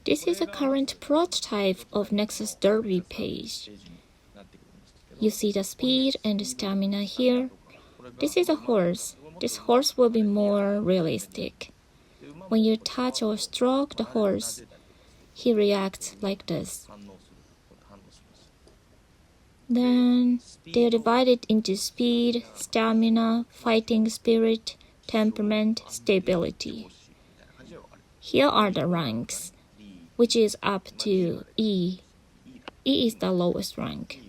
This is a current prototype of Nexus Derby page. You see the speed and the stamina here. This is a horse. This horse will be more realistic. When you touch or stroke the horse, he reacts like this. Then they are divided into speed, stamina, fighting spirit, temperament, stability. Here are the ranks, which is up to E. E is the lowest rank.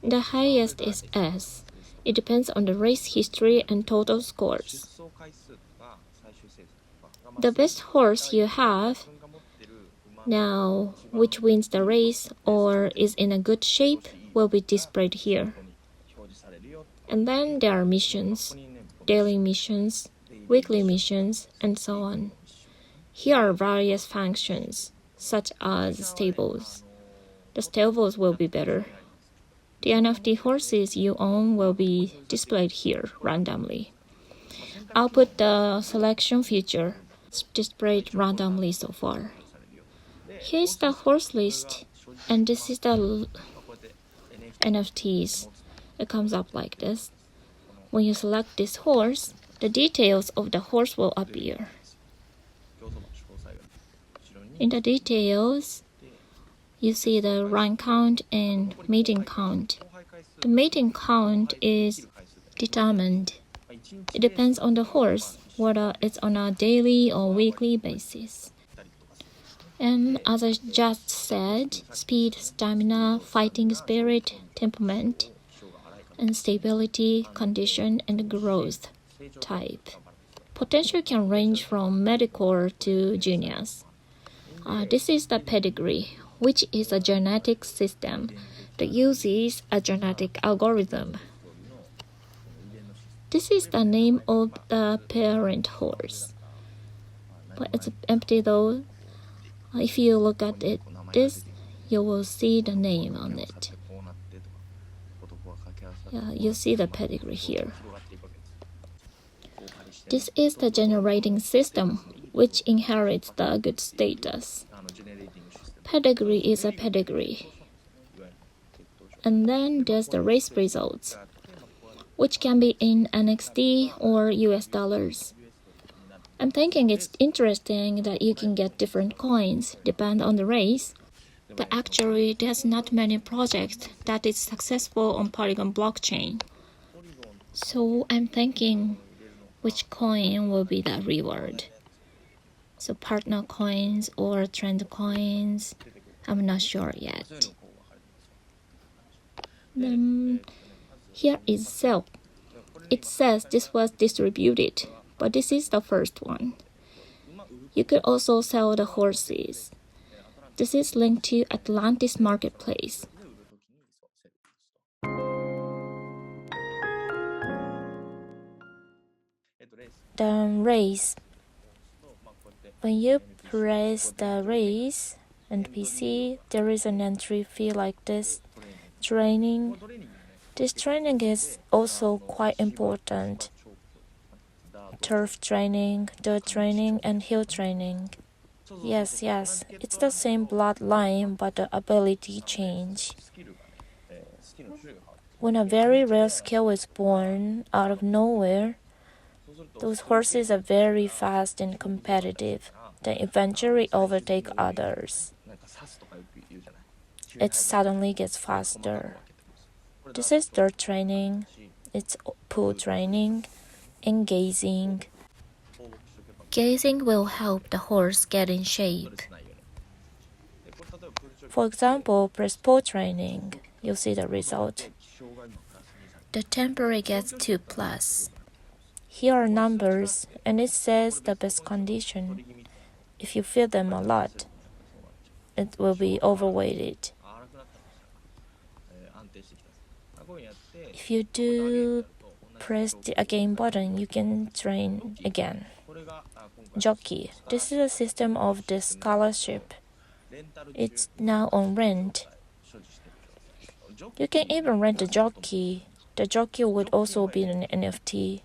The highest is S. It depends on the race history and total scores. The best horse you have now, which wins the race or is in a good shape, will be displayed here. And then there are missions, daily missions, weekly missions, and so on. Here are various functions, such as stables. The stables will be better. The NFT horses you own will be displayed here randomly. I'll put the selection feature displayed randomly so far. Here's the horse list, and this is the NFTs. It comes up like this. When you select this horse, the details of the horse will appear. In the details, you see the rank count and mating count. The mating count is determined. It depends on the horse, whether it's on a daily or weekly basis. And as I just said, speed, stamina, fighting spirit, temperament, and stability, condition, and growth type. Potential can range from mediocre to genius. This is the pedigree, which is a genetic system that uses a genetic algorithm. This is the name of the parent horse. But it's empty though. If you look at this, you will see the name on it. Yeah, you see the pedigree here. This is the generating system, which inherits the good status. Pedigree is a pedigree. And then there's the race results, which can be in NXD or US dollars. I'm thinking it's interesting that you can get different coins depending on the race, but actually there's not many projects that is successful on Polygon blockchain. So I'm thinking which coin will be the reward. So partner coins or trend coins, I'm not sure yet. Then here is sell. It says this was distributed, but this is the first one. You could also sell the horses. This is linked to Atlantis Marketplace. The race. When you press the race and PC, there is an entry fee like this. Training. This training is also quite important. Turf training, dirt training, and hill training. Yes, it's the same bloodline, but the ability change. When a very rare skill is born out of nowhere, those horses are very fast and competitive. They eventually overtake others. It suddenly gets faster. This is dirt training, it's pool training, and gazing. Gazing will help the horse get in shape. For example, press pool training, you'll see the result. The temporary gets 2+. Here are numbers, and it says the best condition. If you feed them a lot, it will be overweighted. If you do press the again button, you can train again. Jockey. This is a system of the scholarship. It's now on rent. You can even rent a jockey. The jockey would also be an NFT.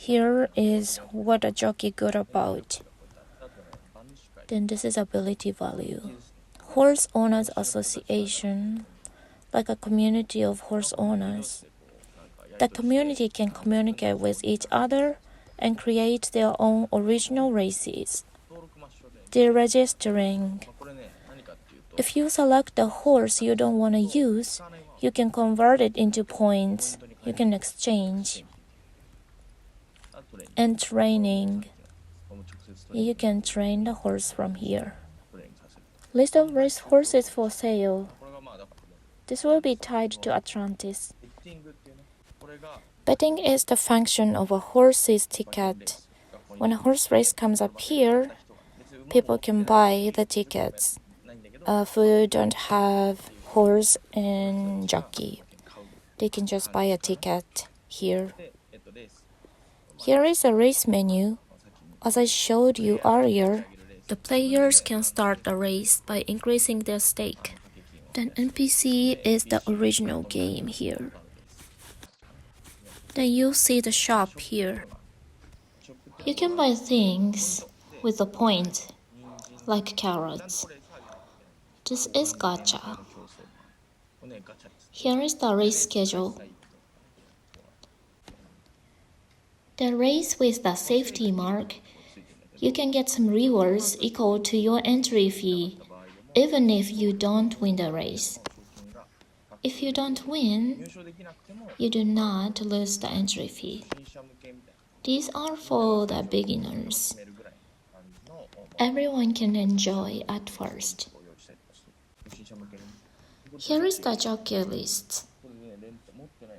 Here is what a jockey good about. Then this is ability value. Horse Owners Association, like a community of horse owners. The community can communicate with each other and create their own original races. The registering. If you select a horse you don't want to use, you can convert it into points. You can exchange. And training. You can train the horse from here. List of race horses for sale. This will be tied to Atlantis. Betting is the function of a horse's ticket. When a horse race comes up here, people can buy the tickets. Who don't have horse and jockey, they can just buy a ticket here. Here is a race menu. As I showed you earlier, the players can start the race by increasing their stake. Then NPC is the original game here. Then you'll see the shop here. You can buy things with a point, like carrots. This is gacha. Here is the race schedule. The race with the safety mark, you can get some rewards equal to your entry fee, even if you don't win the race. If you don't win, you do not lose the entry fee. These are for the beginners. Everyone can enjoy at first. Here is the jockey list.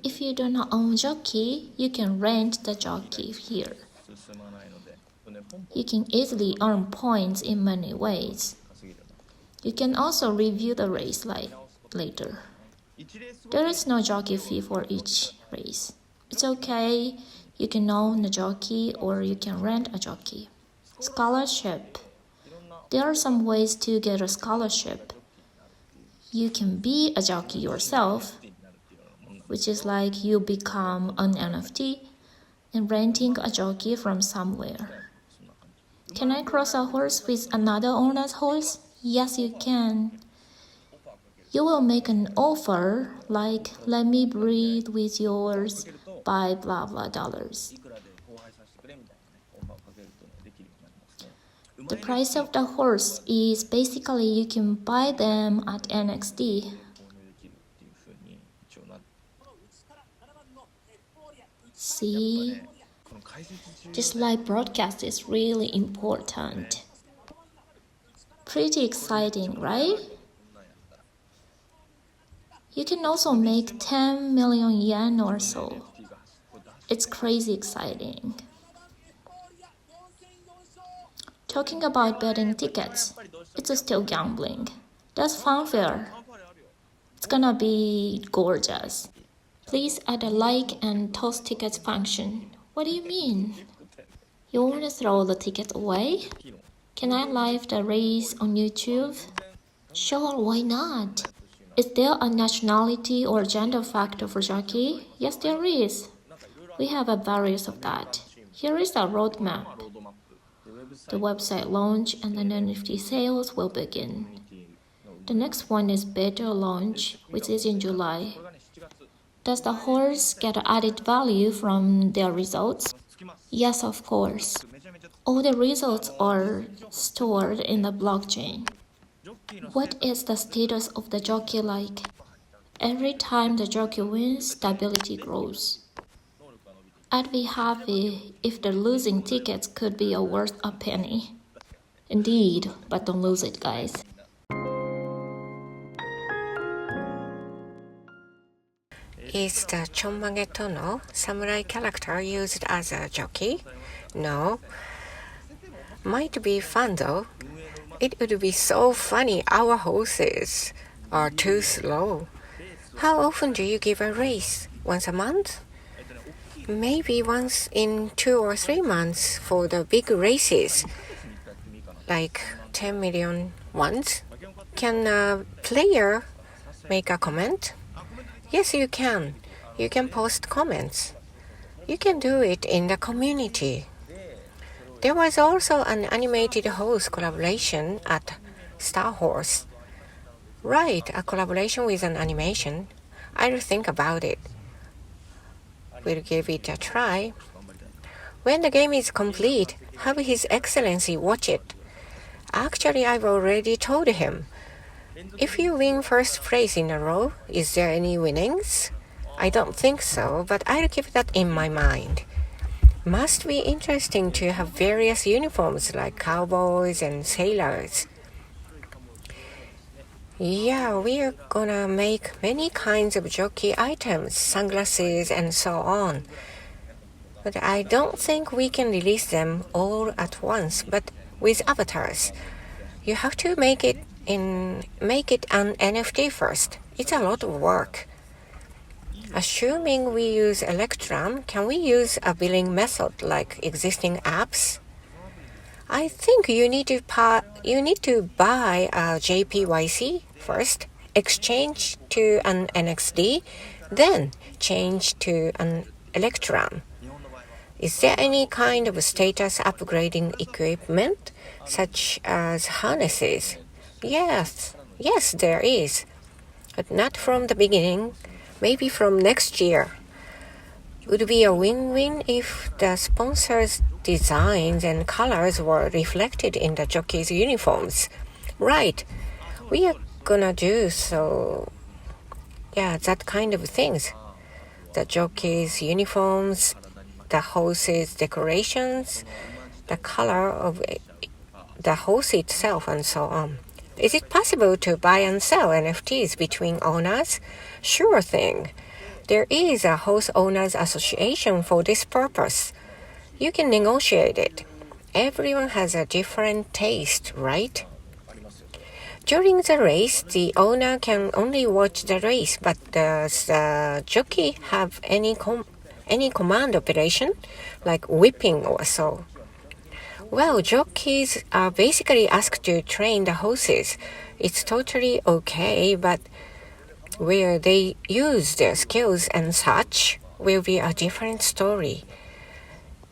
If you do not own jockey, you can rent the jockey here. You can easily earn points in many ways. You can also review the race later. There is no jockey fee for each race. It's okay, you can own a jockey or you can rent a jockey. Scholarship. There are some ways to get a scholarship. You can be a jockey yourself, which is like you become an NFT and renting a jockey from somewhere. Can I cross a horse with another owner's horse? Yes, you can. You will make an offer like, let me breed with yours by blah blah dollars. The price of the horse is basically you can buy them at NXD. See, this live broadcast is really important. Pretty exciting, right? You can also make 10 million yen or so. It's crazy exciting. Talking about betting tickets, it's still gambling. That's fanfare. It's gonna be gorgeous. Please add a like and toss tickets function. What do you mean? You want to throw the tickets away? Can I live the race on YouTube? Sure, why not? Is there a nationality or gender factor for jockey? Yes, there is. We have a various of that. Here is a roadmap. The website launch and then NFT sales will begin. The next one is beta launch, which is in July. Does the horse get added value from their results? Yes, of course. All the results are stored in the blockchain. What is the status of the jockey like? Every time the jockey wins, stability grows. I'd be happy if the losing tickets could be worth a penny. Indeed, but don't lose it, guys. Is the Chonmage Tono samurai character used as a jockey? No. Might be fun though. It would be so funny. Our horses are too slow. How often do you give a race? Once a month? Maybe once in 2 or 3 months for the big races, like 10 million ones. Can a player make a comment? Yes, you can. You can post comments. You can do it in the community. There was also an animated horse collaboration at Star Horse. Right, a collaboration with an animation. I'll think about it. We'll give it a try. When the game is complete, have His Excellency watch it. Actually, I've already told him. If you win first place in a row, is there any winnings? I don't think so, but I'll keep that in my mind. Must be interesting to have various uniforms like cowboys and sailors. Yeah, we are gonna make many kinds of jockey items, sunglasses, and so on. But I don't think we can release them all at once, but with avatars. You have to make it an NFT first. It's a lot of work. Assuming we use Electrum, can we use a billing method like existing apps? I think you need to buy a JPYC first, exchange to an NXD, then change to an Electrum. Is there any kind of status upgrading equipment, such as harnesses? Yes, there is. But not from the beginning, maybe from next year. Would be a win-win if the sponsors' designs and colors were reflected in the jockeys' uniforms. Right, we are gonna do so. Yeah, that kind of things. The jockeys' uniforms, the horses' decorations, the color of the horse itself, and so on. Is it possible to buy and sell NFTs between owners? Sure thing. There is a Horse Owners Association for this purpose. You can negotiate it. Everyone has a different taste, right? During the race, the owner can only watch the race, but does the jockey have any command operation, like whipping or so? Well, jockeys are basically asked to train the horses. It's totally okay, but where they use their skills and such will be a different story.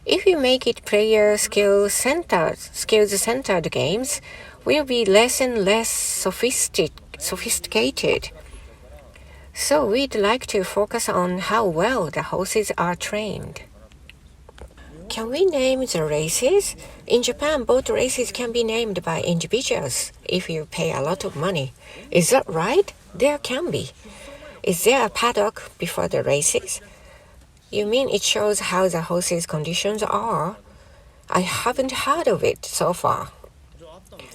If you make it player skills-centered games, will be less and less sophisticated. So we'd like to focus on how well the horses are trained. Can we name the races? In Japan, boat races can be named by individuals if you pay a lot of money. Is that right? There can be. Is there a paddock before the races? You mean it shows how the horses' conditions are? I haven't heard of it so far.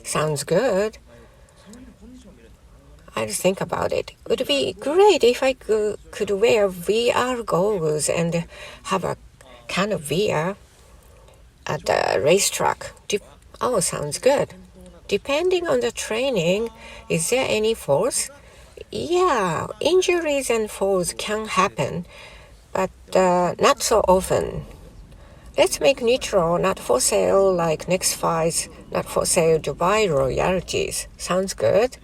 Sounds good. I'll think about it. It would be great if I could wear VR goggles and have a can of beer at the racetrack. Oh, sounds good. Depending on the training, is there any falls? Yeah, injuries and falls can happen, but not so often. Let's make neutral, not for sale, like NextFi's not for sale Dubai royalties. Sounds good.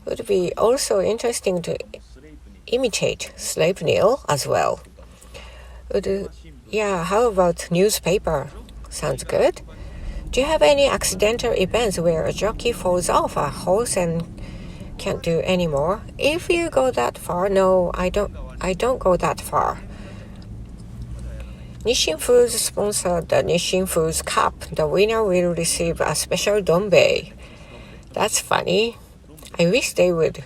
Would be also interesting to imitate Sleipnir as well. How about newspaper? Sounds good. Do you have any accidental events where a jockey falls off a horse and can't do anymore? If you go that far, no, I don't go that far. Nissin Foods sponsored the Nissin Foods Cup. The winner will receive a special donbei. That's funny. I wish they would.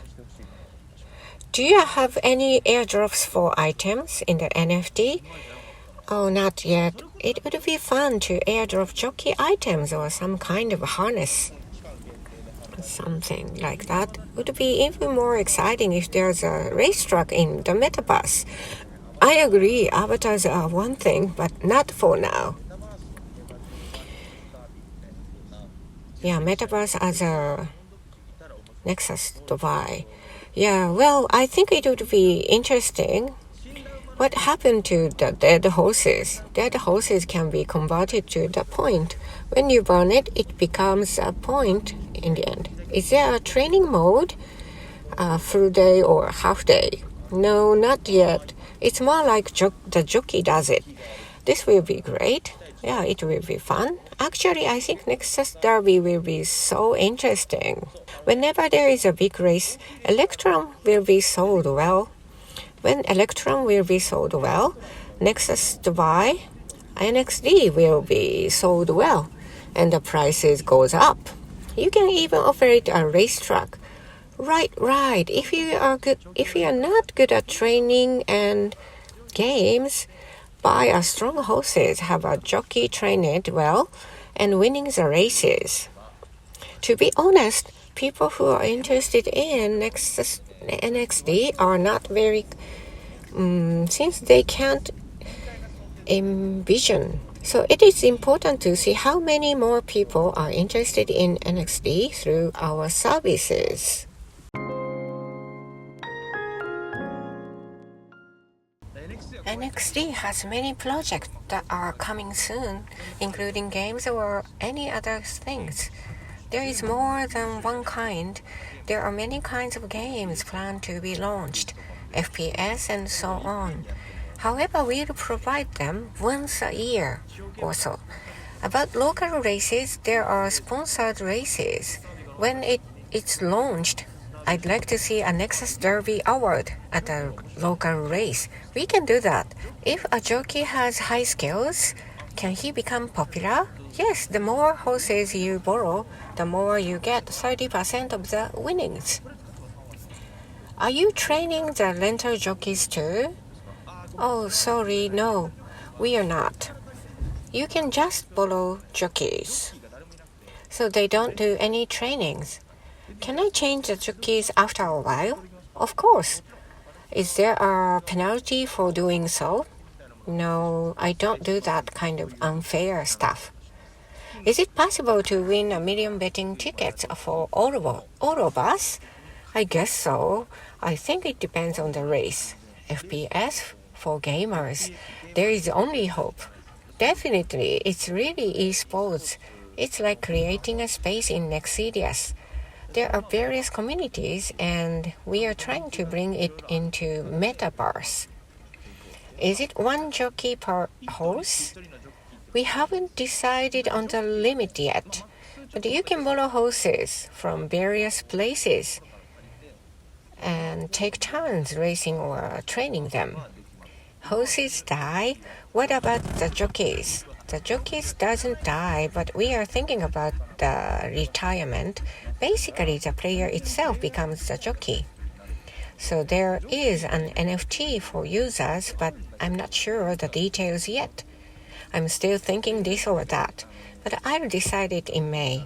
Do you have any airdrops for items in the NFT? Oh, not yet. It would be fun to airdrop jockey items or some kind of harness. Something like that. Would be even more exciting if there's a racetrack in the metaverse. I agree, avatars are one thing, but not for now. Yeah, metaverse as a Nexus Derby. Yeah, well, I think it would be interesting. What happened to the dead horses? Dead horses can be converted to the point. When you burn it, it becomes a point in the end. Is there a training mode? Full day or half day? No, not yet. It's more like the jockey does it. This will be great. Yeah, it will be fun. Actually, I think Nexus Derby will be so interesting. Whenever there is a big race, Electron will be sold well. When Electron will be sold well, Nexus Derby, NXD will be sold well, and the prices goes up. You can even operate a racetrack. Right. If you are not good at training and games, buy a strong horses, have a jockey train it well, and winning the races. To be honest, people who are interested in NXD are not very, since they can't envision. So it is important to see how many more people are interested in NXD through our services. NXD has many projects that are coming soon, including games or any other things. There is more than one kind. There are many kinds of games planned to be launched, FPS and so on. However, we'll provide them once a year or so. About local races, there are sponsored races. When it's launched, I'd like to see a Nexus Derby award at a local race. We can do that. If a jockey has high skills, can he become popular? Yes, the more horses you borrow, the more you get 30% of the winnings. Are you training the rental jockeys too? Oh, sorry, no, we are not. You can just borrow jockeys, so they don't do any trainings. Can I change the jockeys after a while? Of course. Is there a penalty for doing so? No, I don't do that kind of unfair stuff. Is it possible to win 1 million betting tickets for all of us? I guess so. I think it depends on the race. FPS for gamers. There is only hope. Definitely, it's really esports. It's like creating a space in Nexidius. There are various communities, and we are trying to bring it into metaverse. Is it one jockey per horse? We haven't decided on the limit yet, but you can borrow horses from various places and take turns racing or training them. Horses die. What about the jockeys? The jockeys doesn't die, but we are thinking about the retirement. Basically, the player itself becomes the jockey. So there is an NFT for users, but I'm not sure the details yet. I'm still thinking this or that, but I'll decide it in May.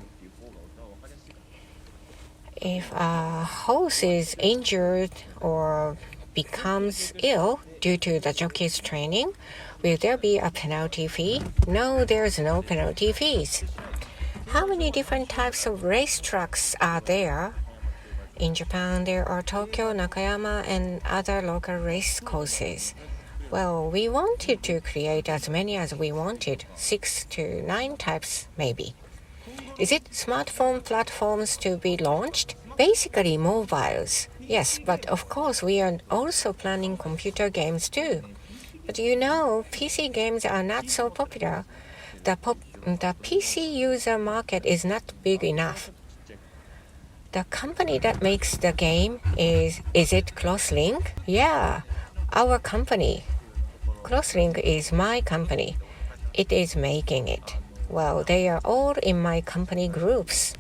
If a horse is injured or becomes ill due to the jockey's training, will there be a penalty fee? No, there's no penalty fees. How many different types of racetracks are there? In Japan, there are Tokyo, Nakayama, and other local race courses. Well, we wanted to create as many as we wanted, 6 to 9 types maybe. Is it smartphone platforms to be launched? Basically mobiles. Yes, but of course we are also planning computer games too. But you know, PC games are not so popular. The PC user market is not big enough. The company that makes the game is it Crosslink? Yeah, our company. Crosslink is my company. It is making it. Well, they are all in my company groups.